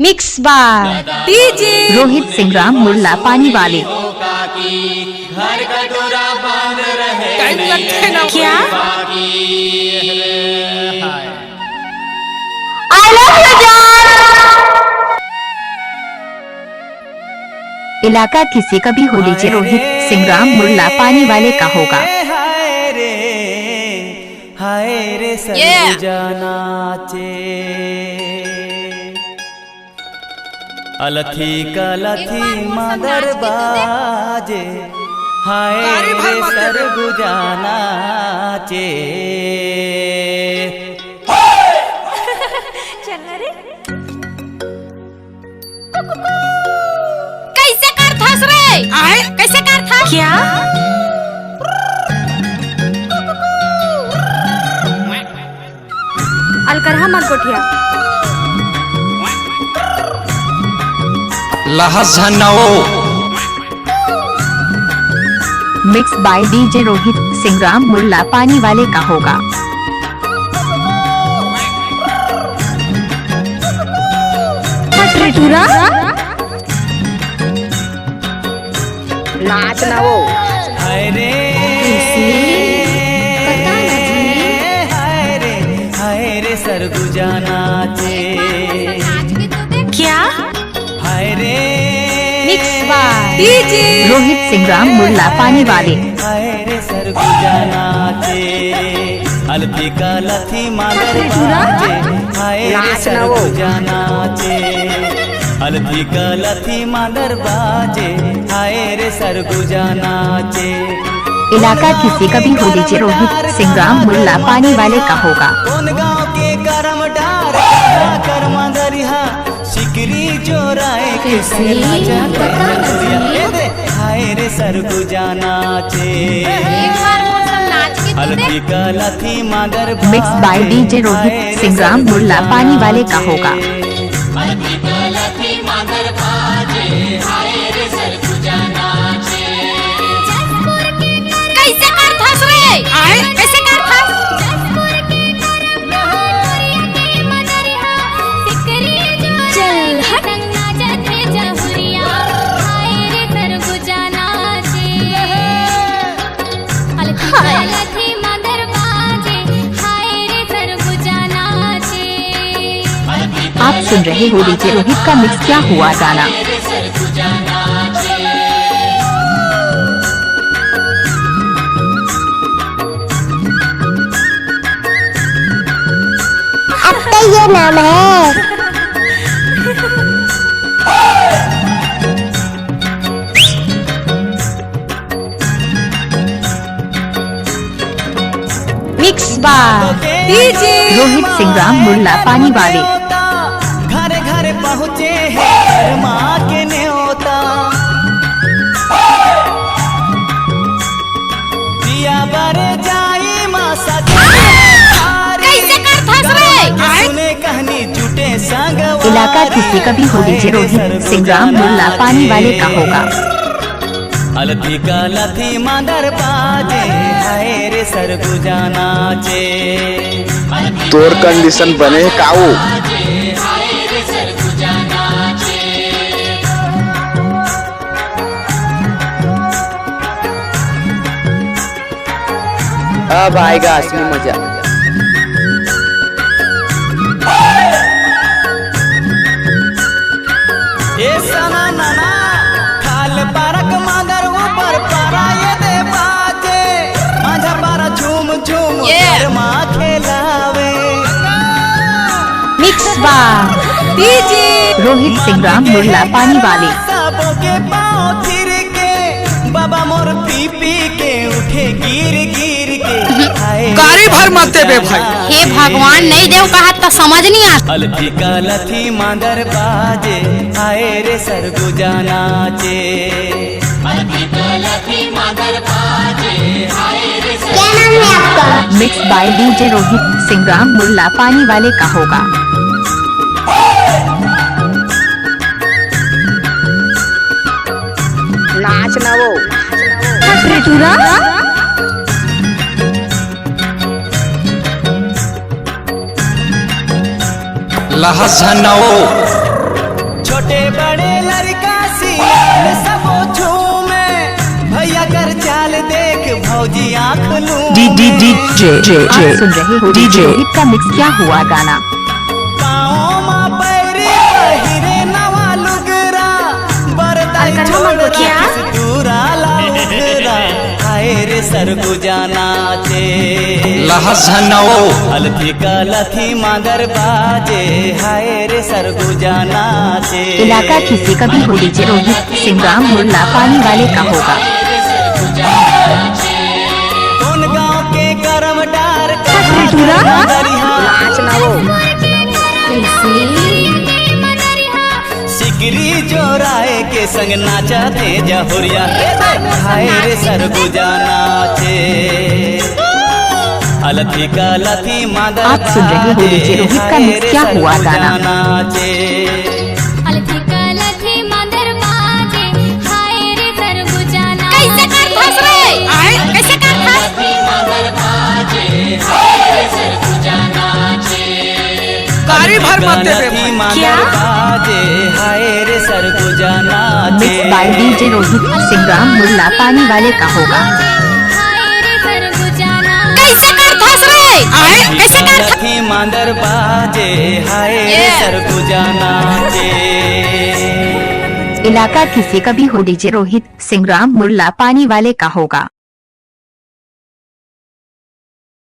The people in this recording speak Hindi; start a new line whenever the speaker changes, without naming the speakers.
मिक्स बार डीजे रोहित सिंग्राम मुल्ला पानी वाले।
घर का डोरा बांध रहे
क्या इलाका किसी का भी हो लीजिए रोहित सिंग्राम मुल्ला पानी वाले का होगा।
हाय रे सब जाना चे अलथी कलथी मदर बाजे हाय रे सर गुजाना चे
कैसे कर थास रे कैसे कर था क्या अलकरहा मत गोठिया
लहस झन्नाओ
मिक्स बाय डीजे रोहित सिंग्राम मुल्ला पानी वाले का होगा। नाच ना वो
हाय रे सर गुजाना चे
क्या
हाय रे
मिक्स बाय डीजे रोहित सिंग्राम मुल्ला पानी वाले।
हाय रे सर गुजाना चे अलथी कलथी मादर बाजे हाय रे सर गुजाना चे अलथी कलथी मादर बाजे हाय रे सर गुजाना चे
इलाका किसी का भी हो लीजिए रोहित सिंग्राम मुल्ला पानी वाले का होगा।
कौन गांव के करम डार कर्म दरिहा सिकरी चोराए हाय रे सर गुजाना चे अलथी कलथी मादर
मिक्स बाय डीजे रोहित सिंग्राम मुल्ला पानी वाले का होगा। कैसे कर थास रे कैसे कर थास चल आप सुन रहे हो डीजे रोहित का मिक्स क्या हुआ गाना।
अब तो ये नाम है
मिक्स बार डीजे रोहित सिंग्राम मुल्ला पानी वाले।
घर घर पहुँचे हैं माँ के न्योता दिया बर जाई माँ
कैसे कर थास रे
सुने कहनी जुटे संग
इलाका किसी का भी हो लीजिए रोहित सिंग्राम मुल्ला पानी वाले का होगा।
अलथी कलथी मादर बाजे हाय रे सर गुजाना चे
तोर कंडीशन बने काऊ अब आएगा असली मजा।
ये सना नाना खाल पारक मगर ऊपर पारा ये दे बाजे माझा पारा झूम झूम माँ खेलावे
मिक्स बार डीजे रोहित सिंग्राम मुल्ला पानी वाले।
सबों के पाँव थिर के बाबा मोर पी पी के उठे गिर गिर के
गाड़ी भर मत देबे भाई।
हे भगवान नहीं देव कहा तो समझ नहीं आता।
अलथी कलथी मादर बाजे हाय रे सर गुजाना चे
क्या नाम है आपका?
मिक्स बाय डीजे रोहित सिंग्राम मुल्ला पानी वाले का होगा।
नाच ना वो
लहस झन्नाओ
जी आँख लूं
आप सुन रहे हो डीजे रोहित का मिक्स क्या हुआ गाना।
पाँव मा पैरी पहिरे नवा लुगरा बरदाई छोड़
क्या?
दूरा लाउगरा हाय रे सरगुजा नाचे अलफी का लथी मांगर बाजे हाय रे सरगुजा नाचे
इलाका किसी का भी हो डीजे रोहित सिंग्राम मुल्ला पानी वाले का होगा।
कौन गाँव के करम डार
नाच ना वो
सिकरी जोराए के संग नाचा थे जहुरिया हाय रे सरगुजा नाचे अलथी का लथी मांगर
आप सुन रहे हो डीजे रोहित का मिक्स क्या हुआ गाना।
नाचे
गाड़ी भर मत दे बे भाई।
क्या?
बाजे हाय रे सरगुजा नाचे
मिक्स बाय डीजे रोहित सिंग्राम मुल्ला पानी वाले का होगा।
लथी मांदर बाजे हाय रे सरगुजा नाचे
इलाका किसी का भी हो डीजे रोहित सिंग्राम मुल्ला पानी वाले का होगा।